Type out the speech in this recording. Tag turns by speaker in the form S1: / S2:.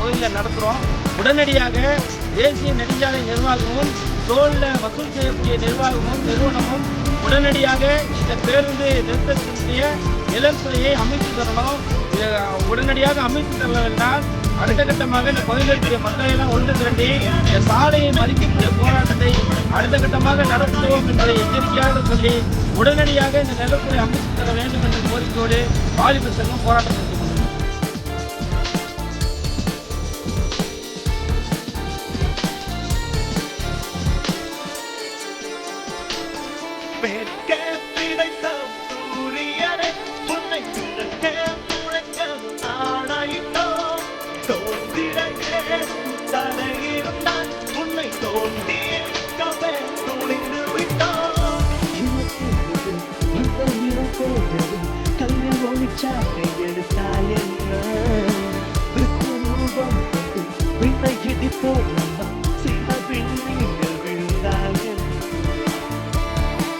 S1: பகுதியில் நடத்துகிறோம். உடனடியாக தேசிய நெடுஞ்சாலை நிர்வாகமும் டோலில் வசூல் செய்யக்கூடிய நிறுவனமும் உடனடியாக இந்த பேருந்து நிறுத்தத்தினுடைய நிலத்துறையை அமைத்து தரணும். உடனடியாக அமைத்து தரவில்லைனால் அடுத்த கட்டமாக இந்த பகுதியில் இருக்கக்கூடிய மக்களை எல்லாம் ஒன்று திரட்டி இந்த சாலையை மதிக்கக்கூடிய போராட்டத்தை அடுத்த கட்டமாக நடத்துவோம் என்பதை எச்சரிக்கையாக சொல்லி உடனடியாக இந்த நிலத்துறை அமைத்து தர வேண்டும் என்ற கோரிக்கையோடு வாலிபர் சங்கம் போராட்டம்